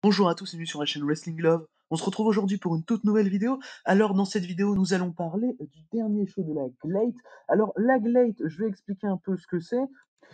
Bonjour à tous et bienvenue sur la chaîne Wrestling Love. On se retrouve aujourd'hui pour une toute nouvelle vidéo. Alors dans cette vidéo, nous allons parler du dernier show de la GLEAT. Alors la GLEAT, je vais expliquer un peu ce que c'est.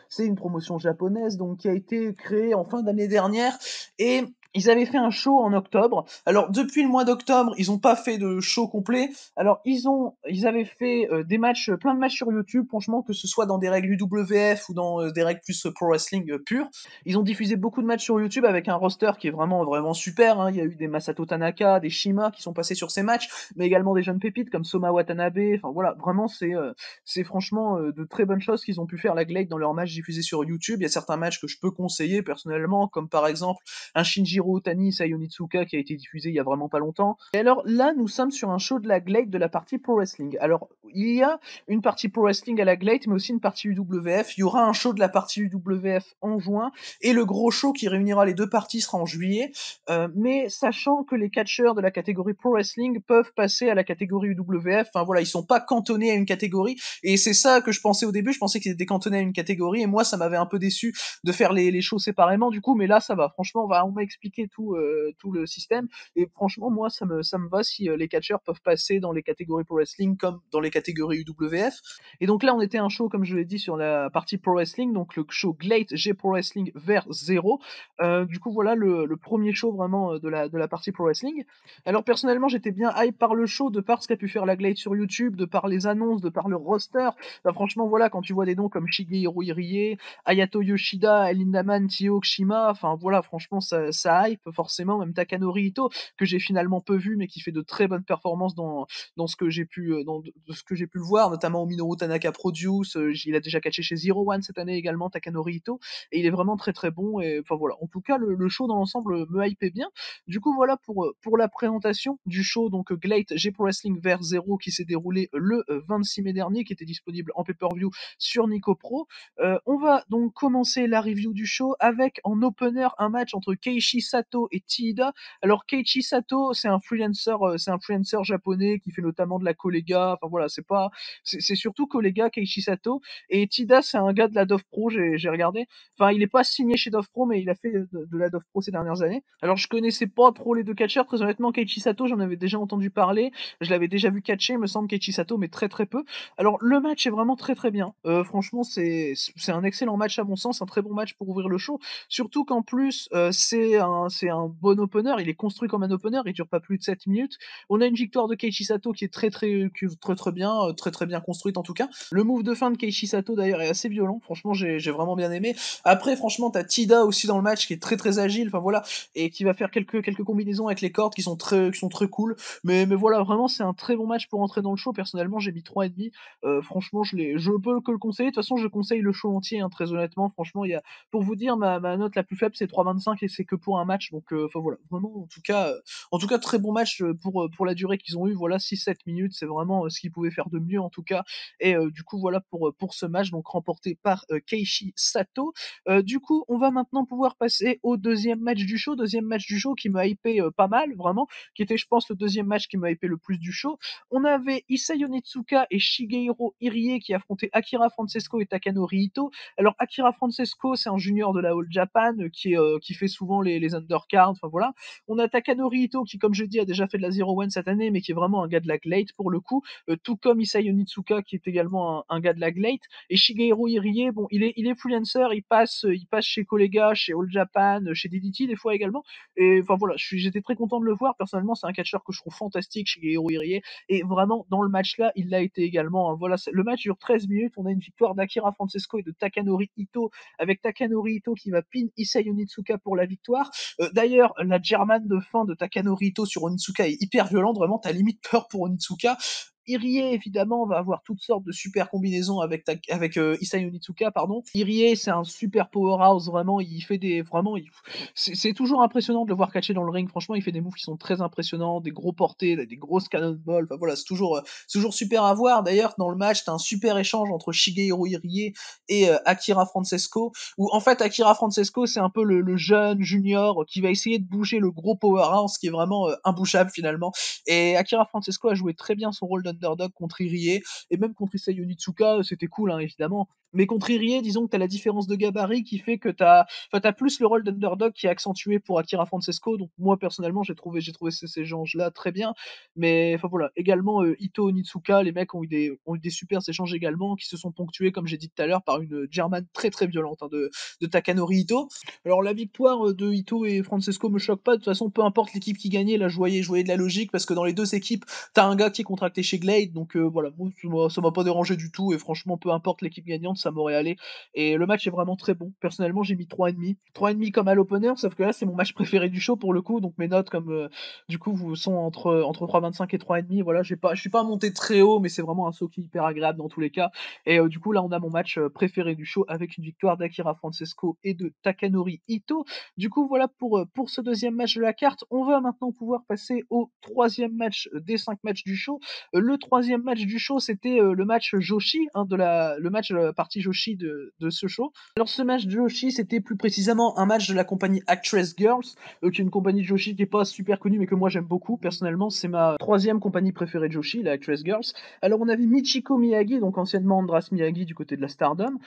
C'est une promotion japonaise donc qui a été créée en fin d'année dernière et ils avaient fait un show en octobre. Alors depuis le mois d'octobre, ils n'ont pas fait de show complet. Alors ils avaient fait des matchs, plein de matchs sur YouTube, franchement, que ce soit dans des règles UWF ou dans des règles plus pro wrestling pur. Ils ont diffusé beaucoup de matchs sur YouTube avec un roster qui est vraiment vraiment super, hein. Il y a eu des Masato Tanaka, des Shima qui sont passés sur ces matchs, mais également des jeunes pépites comme Soma Watanabe. Enfin voilà, vraiment c'est franchement de très bonnes choses qu'ils ont pu faire la Glade dans leurs matchs diffusés sur YouTube. Il y a certains matchs que je peux conseiller personnellement, comme par exemple un Shinjiro Otani Sayonitsuka qui a été diffusé il y a vraiment pas longtemps. Et alors là, nous sommes sur un show de la Glade de la partie Pro Wrestling. Alors, il y a une partie Pro Wrestling à la Glade, mais aussi une partie UWF. Il y aura un show de la partie UWF en juin, et le gros show qui réunira les deux parties sera en juillet. Mais sachant que les catcheurs de la catégorie Pro Wrestling peuvent passer à la catégorie UWF, enfin voilà, ils sont pas cantonnés à une catégorie, et c'est ça que je pensais au début, je pensais qu'ils étaient cantonnés à une catégorie, et moi ça m'avait un peu déçu de faire les shows séparément, du coup, mais là ça va, franchement, on m'a expliqué tout le système, et franchement, moi ça me va si les catcheurs peuvent passer dans les catégories Pro Wrestling comme dans les catégories UWF. Et donc là, on était un show, comme je l'ai dit, sur la partie Pro Wrestling, donc le show GLEAT G Pro Wrestling vers 0. Du coup, voilà le premier show vraiment de la partie Pro Wrestling. Alors personnellement, j'étais bien hype par le show, de par ce qu'a pu faire la GLEAT sur YouTube, de par les annonces, de par le roster. Bah, franchement, voilà, quand tu vois des noms comme Shigehiro Irie, Hayato Yoshida, Lindaman, Tio Kshima, enfin voilà, franchement, ça hype forcément, même Takanori Ito, que j'ai finalement peu vu, mais qui fait de très bonnes performances dans ce que j'ai pu, de ce que j'ai pu le voir, notamment au Minoru Tanaka Produce. Il a déjà catché chez Zero One cette année également, Takanori Ito, et il est vraiment très très bon. Et enfin voilà, en tout cas, le show dans l'ensemble me hypait bien. Du coup, voilà pour la présentation du show, donc GLEAT G Pro Wrestling vers 0 qui s'est déroulé le 26 mai dernier, qui était disponible en pay-per-view sur Nico Pro. On va donc commencer la review du show avec en opener un match entre Keiichi Sato et Tiida. Alors Keiichi Sato, c'est un freelancer japonais qui fait notamment de la Kolega. Enfin voilà, c'est surtout Kolega Keiichi Sato. Et Tida, c'est un gars de la Dove Pro, j'ai regardé. Enfin, il est pas signé chez Dove Pro, mais il a fait de la Dove Pro ces dernières années. Alors je connaissais pas trop les deux catcheurs, très honnêtement. Keiichi Sato, j'en avais déjà entendu parler. Je l'avais déjà vu catcher, il me semble, Keiichi Sato, mais très très peu. Alors le match est vraiment très très bien. Franchement, c'est un excellent match à mon sens, un très bon match pour ouvrir le show. Surtout qu'en plus, c'est un bon opener, il est construit comme un opener, il dure pas plus de 7 minutes. On a une victoire de Keiichi Sato qui est très bien, très très bien construite en tout cas. Le move de fin de Keiichi Sato d'ailleurs est assez violent, franchement j'ai vraiment bien aimé. Après franchement t'as Tida aussi dans le match qui est très très agile, enfin voilà, et qui va faire quelques combinaisons avec les cordes qui sont très cool. Mais voilà, vraiment c'est un très bon match pour entrer dans le show. Personnellement j'ai mis 3,5. Franchement je peux que le conseiller. De toute façon je conseille le show entier, hein, très honnêtement. Franchement pour vous dire, ma note la plus faible c'est 3,25 et c'est que pour un match. Donc enfin voilà, vraiment en tout cas très bon match pour la durée qu'ils ont eu. Voilà, 6-7 minutes, c'est vraiment ce qu'ils pouvaient faire de mieux en tout cas. Et du coup voilà pour ce match donc remporté par Keiichi Sato. Du coup on va maintenant pouvoir passer au deuxième match du show qui m'a hypé pas mal vraiment, qui était je pense le deuxième match qui m'a hypé le plus du show. On avait Isai Onitsuka et Shigehiro Irie qui affrontaient Akira Francesco et Takanori Ito. Alors Akira Francesco, c'est un junior de la All Japan qui fait souvent les undercards, enfin voilà. On a Takanori Ito qui, comme je dis, a déjà fait de la Zero One cette année, mais qui est vraiment un gars de la GLEAT pour le coup, tout comme Isai Onitsuka qui est également un gars de la GLEAT. Et Shigehiro Irie, bon, il est freelancer, il passe chez Kollega, chez All Japan, chez DDT des fois également. Et enfin voilà, j'étais très content de le voir. Personnellement, c'est un catcheur que je trouve fantastique, Shigehiro Irie. Et vraiment, dans le match-là, il l'a été également, hein. Voilà, le match dure 13 minutes. On a une victoire d'Akira Francesco et de Takanori Ito, avec Takanori Ito qui va pin Isai Onitsuka pour la victoire. D'ailleurs, la German de fin de Takanori Ito sur Onitsuka est hyper violente. Vraiment, t'as limite peur pour Onitsuka. Irie, évidemment, va avoir toutes sortes de super combinaisons avec Isai Onitsuka, pardon. Irie, c'est un super powerhouse, vraiment. Il fait des. Vraiment, c'est toujours impressionnant de le voir catcher dans le ring. Franchement, il fait des moves qui sont très impressionnants, des gros portés, des grosses cannonballs. Enfin voilà, c'est toujours super à voir. D'ailleurs, dans le match, t'as un super échange entre Shigehiro Irie et Akira Francesco, où en fait, Akira Francesco, c'est un peu le jeune junior qui va essayer de bouger le gros powerhouse qui est vraiment imbouchable finalement. Et Akira Francesco a joué très bien son rôle underdog contre Irie, et même contre Issei Onitsuka, c'était cool, hein, évidemment. Mais contre Irie, disons que tu as la différence de gabarit qui fait que tu as plus le rôle d'underdog qui est accentué pour Akira Francesco. Donc moi, personnellement, j'ai trouvé ces échanges-là très bien. Mais enfin voilà, également Ito Onitsuka, les mecs ont eu des super échanges également, qui se sont ponctués, comme j'ai dit tout à l'heure, par une German très très violente, hein, de Takanori Ito. Alors la victoire de Ito et Francesco me choque pas, de toute façon, peu importe l'équipe qui gagnait, là je voyais de la logique, parce que dans les deux équipes, t'as un gars qui est contracté chez Glade, donc voilà, moi, ça m'a pas dérangé du tout, et franchement, peu importe l'équipe gagnante, ça m'aurait allé. Et le match est vraiment très bon. Personnellement, j'ai mis 3,5. 3,5 comme à l'opener, sauf que là, c'est mon match préféré du show pour le coup, donc mes notes, comme du coup, vous sont entre 3,25 et 3,5. Voilà, je suis pas monté très haut, mais c'est vraiment un saut qui est hyper agréable dans tous les cas. Et du coup, là, on a mon match préféré du show, avec une victoire d'Akira Francesco et de Takanori Ito. Du coup, voilà pour ce deuxième match de la carte. On va maintenant pouvoir passer au troisième match des 5 matchs du show. Le troisième match du show, c'était le match Joshi, hein, le match de la partie Joshi de ce show. Alors ce match Joshi, c'était plus précisément un match de la compagnie Actress Girls, qui est une compagnie de Joshi qui est pas super connue, mais que moi j'aime beaucoup. Personnellement, c'est ma troisième compagnie préférée de Joshi, la Actress Girls. Alors on avait Michiko Miyagi, donc anciennement Andras Miyagi du côté de la Stardom,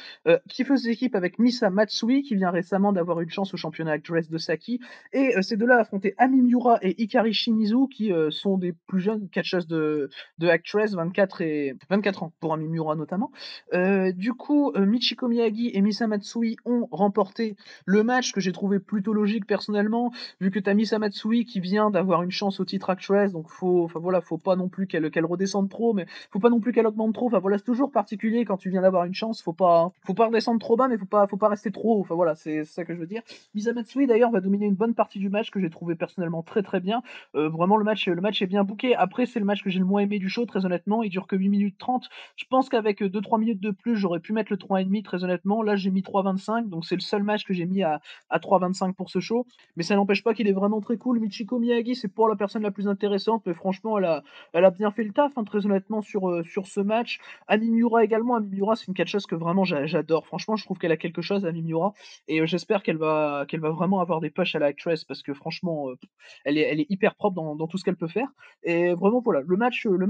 qui faisait équipe avec Misa Matsui, qui vient récemment d'avoir une chance au championnat Actress de Saki. Et ces deux-là affrontaient Ami Miura et Hikari Shimizu, qui sont des plus jeunes catcheuses de Actress, 24 ans pour Ami Miura notamment. Du coup, Michiko Miyagi et Misa Matsui ont remporté le match, que j'ai trouvé plutôt logique personnellement, vu que t'as Misa Matsui qui vient d'avoir une chance au titre Actress, donc enfin voilà, faut pas non plus qu'elle redescende trop, mais faut pas non plus qu'elle augmente trop. Enfin voilà, c'est toujours particulier quand tu viens d'avoir une chance, faut pas redescendre trop bas, mais faut pas rester trop haut. Enfin voilà, c'est ça que je veux dire. Misa Matsui d'ailleurs va dominer une bonne partie du match, que j'ai trouvé personnellement très très bien. Vraiment le match est bien booké. Après, c'est le match que j'ai le moins aimé du show, très honnêtement. Il dure que 8 minutes 30. Je pense qu'avec 2-3 minutes de plus, j'aurais pu mettre le 3,5, très honnêtement. Là, j'ai mis 3,25, donc c'est le seul match que j'ai mis à 3,25 pour ce show. Mais ça n'empêche pas qu'il est vraiment très cool. Michiko Miyagi, c'est pour la personne la plus intéressante, mais franchement, elle a bien fait le taf, hein, très honnêtement, sur ce match. Ami Miura également. Ami Miura, c'est une catcheuse que vraiment j'adore. Franchement, je trouve qu'elle a quelque chose, Ami Miura. Et j'espère qu'elle va vraiment avoir des pushs à la Actress, parce que franchement, elle est hyper propre dans tout ce qu'elle peut faire. Et vraiment, voilà, le match est le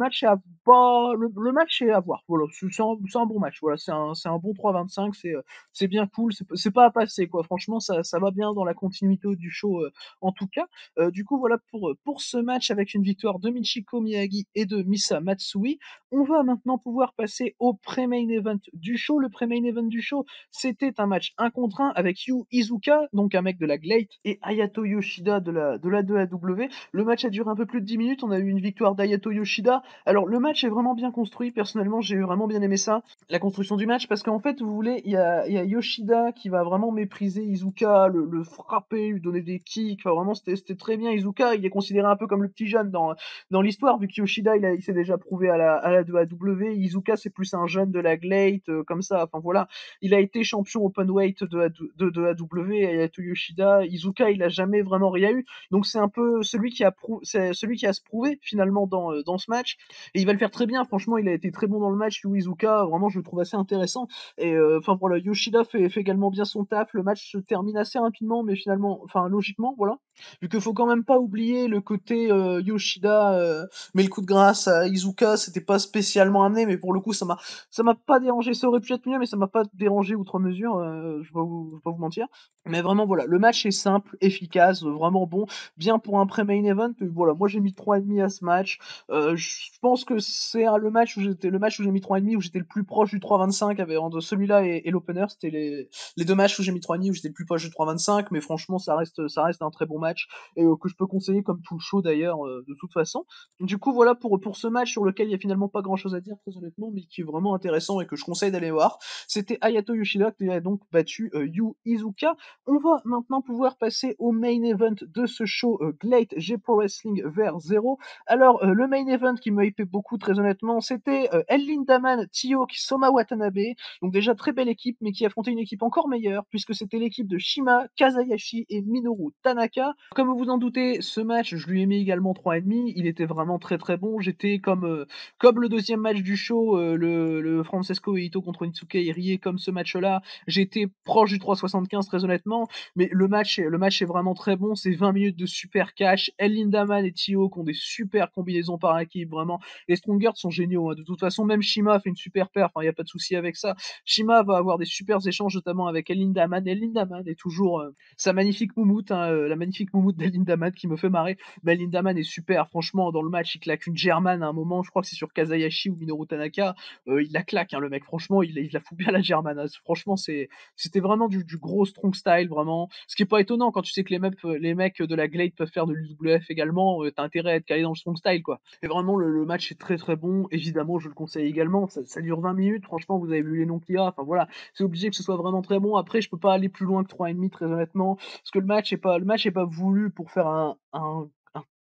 match est à voir. Voilà, c'est un bon match. Voilà, c'est un bon 3,25. C'est bien cool. C'est pas à passer, quoi. Franchement, ça va bien dans la continuité du show, en tout cas. Du coup, voilà pour ce match, avec une victoire de Michiko Miyagi et de Misa Matsui. On va maintenant pouvoir passer au pré-main event du show. Le pré-main event du show, c'était un match 1 contre 1 avec Yu Izuka, donc un mec de la Glade, et Hayato Yoshida de la 2AW. Le match a duré un peu plus de 10 minutes. On a eu une victoire d'Hayato Yoshida. Alors, le match est vraiment bien construit. Personnellement, j'ai vraiment bien aimé ça, la construction du match, parce qu'en fait, vous voulez, il y a Yoshida qui va vraiment mépriser Izuka, le frapper, lui donner des kicks. Enfin, vraiment, c'était très bien. Izuka, il est considéré un peu comme le petit jeune dans l'histoire, vu que Yoshida, il s'est déjà prouvé à la 2AW. Izuka, c'est plus un jeune de la Glade, comme ça. Enfin, voilà. Il a été champion openweight de AW, et Hayato Yoshida. Izuka, il a jamais vraiment rien eu. Donc, c'est un peu c'est celui qui a se prouver, finalement, dans ce match. Et il va le faire très bien. Franchement, il a été très bon dans le match. Yu Izuka, vraiment, je le trouve assez intéressant. Et enfin, voilà, Yoshida fait également bien son taf. Le match se termine assez rapidement, mais finalement, enfin, logiquement, voilà. Vu qu'il faut quand même pas oublier le côté Yoshida, mais le coup de grâce à Izuka, c'était pas spécialement amené, mais pour le coup, ça m'a pas dérangé. Ça aurait pu être mieux, mais ça m'a pas dérangé outre mesure, je vais pas vous mentir. Mais vraiment, voilà, le match est simple, efficace, vraiment bon, bien pour un pré-main event. Voilà, moi j'ai mis 3,5 à ce match. Je pense que c'est le match où j'ai mis 3,5, où j'étais le plus proche du 3,25, entre celui-là et l'opener. C'était les deux matchs où j'ai mis 3,5, où j'étais le plus proche du 3,25, mais franchement, ça reste un très bon match, et que je peux conseiller, comme tout le show d'ailleurs, de toute façon. Du coup, voilà pour ce match, sur lequel il y a finalement pas grand-chose à dire, très honnêtement, mais qui est vraiment intéressant et que je conseille d'aller voir. C'était Hayato Yoshida qui a donc battu Yu Izuka. On va maintenant pouvoir passer au main event de ce show, Glade G Pro Wrestling vers 0. Alors, le main event qui m'a hypé beaucoup, très honnêtement, c'était El Lindaman, Tioki, Soma Watanabe. Donc déjà, très belle équipe, mais qui affrontait une équipe encore meilleure, puisque c'était l'équipe de Shima, Kazayashi et Minoru Tanaka. Comme vous vous en doutez, ce match, je lui ai mis également 3,5. Il était vraiment très très bon. J'étais comme le deuxième match du show, le Francesco et Ito contre Nitsuke Irie, comme ce match-là, j'étais proche du 3,75, très honnêtement. honnêtement, mais le match est vraiment très bon. C'est 20 minutes de super cash. El Lindaman et T.O.K ont des super combinaisons par équipe, vraiment. Les Strongers sont géniaux, hein. De toute façon, même Shima fait une super perf, il y a pas de souci avec ça. Shima va avoir des supers échanges, notamment avec El Lindaman. El Lindaman est toujours, sa magnifique moumoute, hein, la magnifique moumoute d'El Lindaman qui me fait marrer. Mais El Lindaman est super, franchement, dans le match, il claque une German à un moment, je crois que c'est sur Kazayashi ou Minoru Tanaka, il la claque, hein, le mec, franchement, il la fout bien la German, hein. Franchement, c'était vraiment du gros strong style, vraiment. Ce qui est pas étonnant quand tu sais que les mecs de la Glade peuvent faire de l'UWF également, tu intérêt à être calé dans le strong style, quoi. Et vraiment, le match est très très bon. Évidemment, je le conseille également. Ça dure 20 minutes. Franchement, vous avez vu les noms qu'il y a. Enfin voilà, c'est obligé que ce soit vraiment très bon. Après, je peux pas aller plus loin que 3,5, très honnêtement, parce que le match est pas voulu pour faire un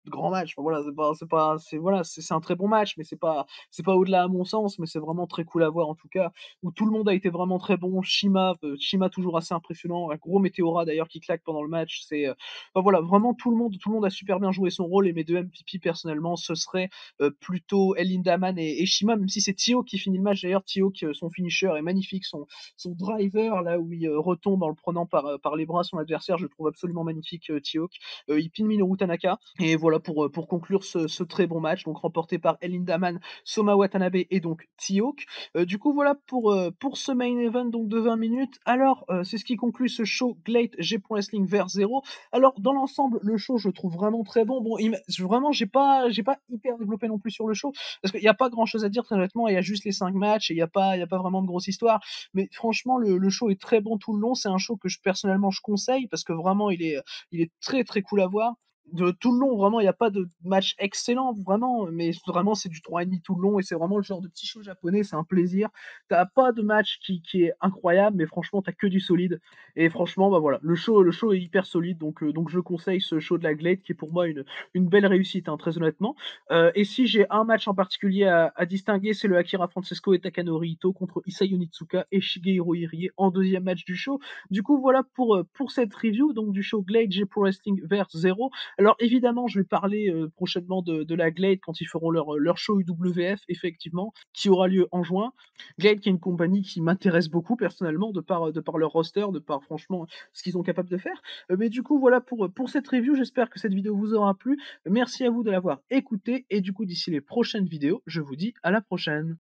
grand match. Enfin, voilà, c'est un très bon match, mais c'est pas au-delà à mon sens, mais c'est vraiment très cool à voir en tout cas, où tout le monde a été vraiment très bon. Shima toujours assez impressionnant, un gros Meteora d'ailleurs qui claque pendant le match. Enfin voilà, vraiment tout le monde a super bien joué son rôle et mes 2 MVP personnellement, ce serait, plutôt El Lindaman et Shima, même si c'est Tio qui finit le match d'ailleurs. Tio qui, son finisher est magnifique, son driver là où il, retombe en le prenant par les bras son adversaire, je le trouve absolument magnifique, Tio. Il pin Minoru Tanaka et voilà pour conclure ce très bon match, donc remporté par El Lindaman, Soma Watanabe et donc T.O.K. Du coup, voilà pour ce main event donc de 20 minutes. Alors, c'est ce qui conclut ce show Glate G Pro Wrestling vers 0. Alors, dans l'ensemble, le show, je le trouve vraiment très bon. Bon, vraiment, j'ai pas hyper développé non plus sur le show, parce qu'il y a pas grand chose à dire, très honnêtement. Il y a juste les 5 matchs et il y a pas vraiment de grosse histoire. Mais franchement, le show est très bon tout le long. C'est un show que personnellement, je conseille, parce que vraiment, il est très très cool à voir. De tout le long, vraiment, il y a pas de match excellent, vraiment, mais vraiment, c'est du 3,5 tout le long et c'est vraiment le genre de petit show japonais, c'est un plaisir. T'as pas de match qui est incroyable, mais franchement, t'as que du solide et franchement, bah, voilà, le show est hyper solide, donc je conseille ce show de la Glade qui est pour moi une belle réussite, hein, très honnêtement. Et si j'ai un match en particulier à distinguer, c'est le Akira Francesco et Takanori Ito contre Isai Onitsuka et Shigehiro Irie en deuxième match du show. Du coup, voilà pour cette review donc du show Glade G Pro Wrestling vers 0. Alors évidemment, je vais parler, prochainement de la Glade quand ils feront leur show UWF effectivement, qui aura lieu en juin. Glade qui est une compagnie qui m'intéresse beaucoup personnellement de par leur roster, de par franchement ce qu'ils sont capables de faire. Mais du coup voilà pour cette review, j'espère que cette vidéo vous aura plu. Merci à vous de l'avoir écoutée et du coup d'ici les prochaines vidéos, je vous dis à la prochaine.